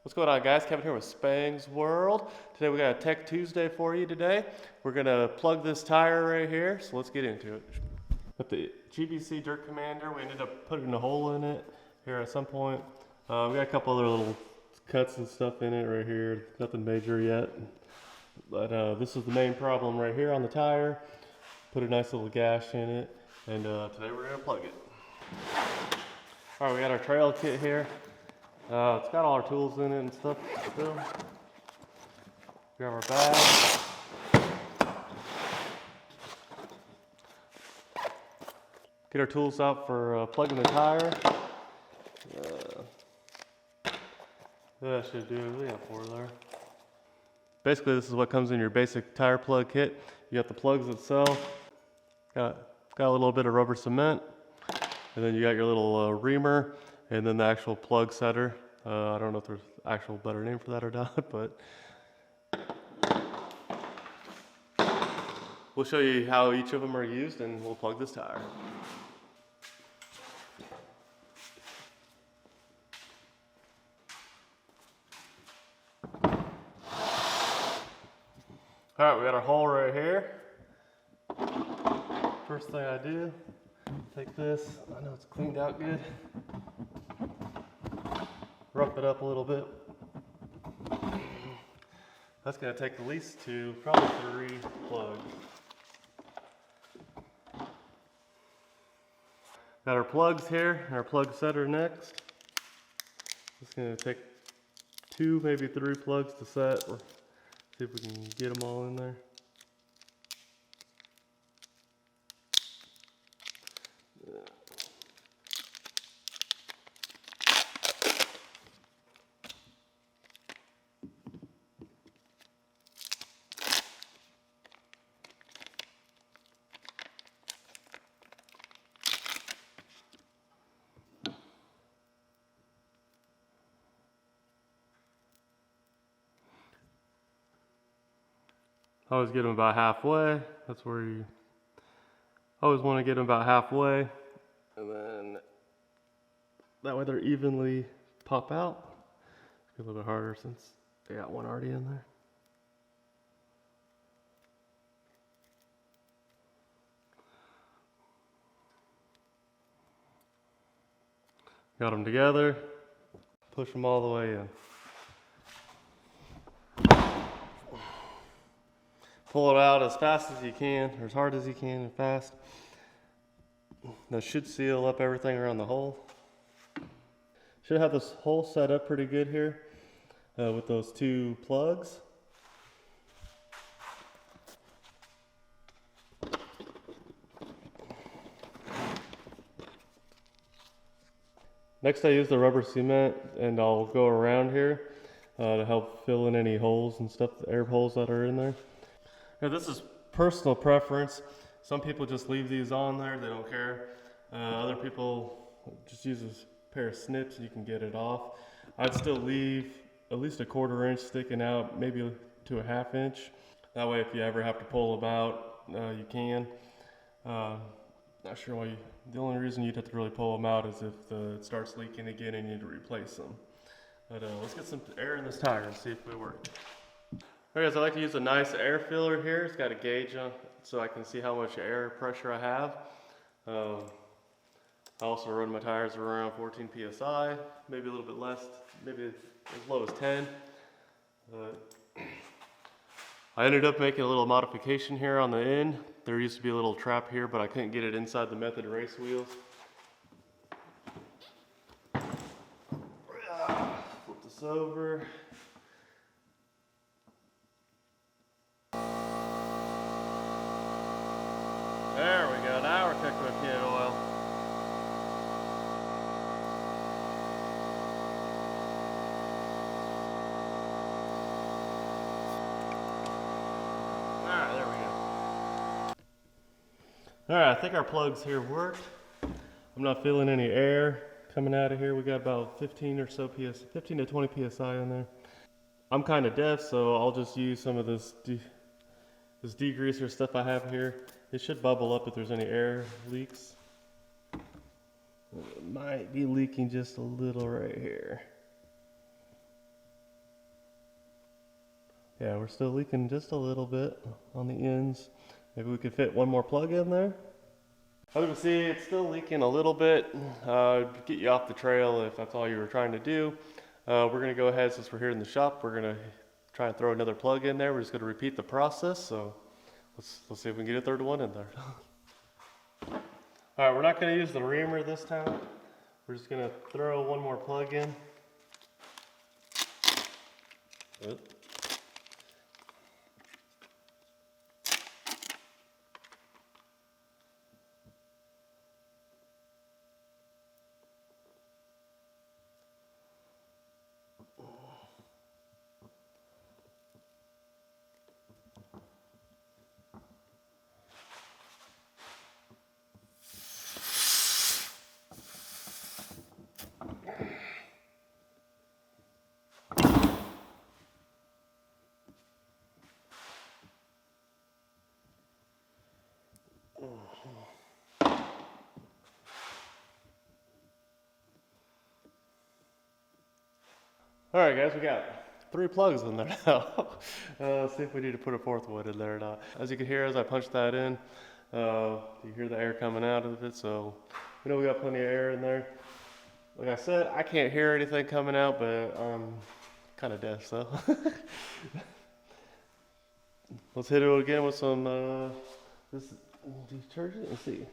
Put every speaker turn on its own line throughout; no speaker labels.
What's going on, guys? Kevin here with Spang's World. Today we got a Tech Tuesday for you today. We're gonna plug this tire right here, so let's get into it. With the GBC Dirt Commander, we ended up putting a hole in it here at some point. We got a couple other little cuts and stuff in it right here. Nothing major yet, but this is the main problem right here on the tire. Put a nice little gash in it, and today we're gonna plug it. All right, we got our trail kit here. It's got all our tools in it and stuff still. Grab our bag. Get our tools out for plugging the tire. That should do it. We got 4 there. Basically, this is what comes in your basic tire plug kit. You got the plugs itself. Got a little bit of rubber cement. And then you got your little reamer. And then the actual plug setter. I don't know if there's an actual better name for that or not, but we'll show you how each of them are used and we'll plug this tire. Alright, we got our hole right here. First thing I do, take this, I know it's cleaned out good. Rough it up a little bit. That's going to take at least 2, probably 3 plugs. Got our plugs here, and our plug setter next. It's going to take 2, maybe 3 plugs to set. Or see if we can get them all in there. I always get them about halfway. That's where you always want to get them about halfway. And then that way they're evenly pop out. It's a little bit harder since they got one already in there. Got them together. Push them all the way in. Pull it out as fast as you can, or as hard as you can and fast. That should seal up everything around the hole. Should have this hole set up pretty good here with those 2 plugs. Next I use the rubber cement and I'll go around here to help fill in any holes and stuff, the air holes that are in there. Now, this is personal preference. Some people just leave these on there, they don't care. Other people just use a pair of snips and you can get it off. I'd still leave at least a 1/4 inch sticking out, maybe to a 1/2 inch. That way if you ever have to pull them out, you can. Not sure why the only reason you'd have to really pull them out is if it starts leaking again and you need to replace them. But let's get some air in this tire and see if they work. Alright guys, I like to use a nice air filler here. It's got a gauge on so I can see how much air pressure I have. I also run my tires around 14 psi, maybe a little bit less, maybe as low as 10. I ended up making a little modification here on the end. There used to be a little trap here, but I couldn't get it inside the Method race wheels. Flip this over. There we go, now we're cooking with kid oil. Alright, there we go. Alright, I think our plugs here worked. I'm not feeling any air coming out of here. We got about 15 or so 15 to 20 psi in there. I'm kind of deaf, so I'll just use some of this degreaser stuff I have here. It should bubble up if there's any air leaks. It might be leaking just a little right here. Yeah, we're still leaking just a little bit on the ends. Maybe we could fit one more plug in there. As you can see, it's still leaking a little bit. Get you off the trail if that's all you were trying to do. We're gonna go ahead, since we're here in the shop, we're gonna try and throw another plug in there. We're just gonna repeat the process. So let's see if we can get a third one in there. All right, we're not gonna use the reamer this time. We're just gonna throw one more plug in. Good. All right, guys, we got 3 plugs in there now. Let's see if we need to put a 4th one in there or not. As you can hear, as I punch that in, you hear the air coming out of it, so we know we got plenty of air in there. Like I said, I can't hear anything coming out, but I'm kind of deaf, so. Let's hit it again with some this detergent and see.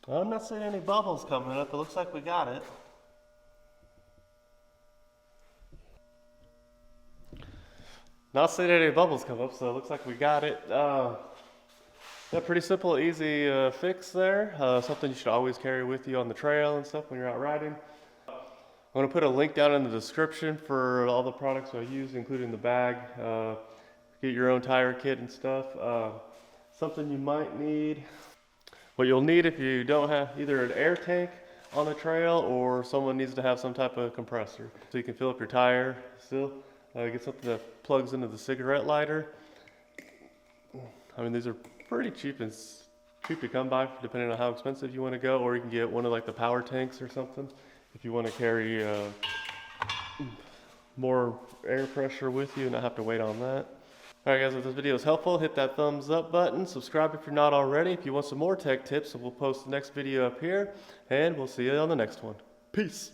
I'm not seeing any bubbles coming up. It looks like we got it. Not seeing any bubbles come up, so it looks like we got it. Yeah, pretty simple, easy fix there. Something you should always carry with you on the trail and stuff when you're out riding. I'm going to put a link down in the description for all the products I use, including the bag. Get your own tire kit and stuff. Something you might need. What you'll need if you don't have either an air tank on the trail, or someone needs to have some type of compressor so you can fill up your tire still. Get something that plugs into the cigarette lighter. I mean, these are pretty cheap to come by, depending on how expensive you want to go, or you can get one of like the power tanks or something if you want to carry more air pressure with you and not have to wait on that. Alright guys, if this video is helpful, hit that thumbs up button, subscribe if you're not already. If you want some more tech tips, we'll post the next video up here, and we'll see you on the next one. Peace!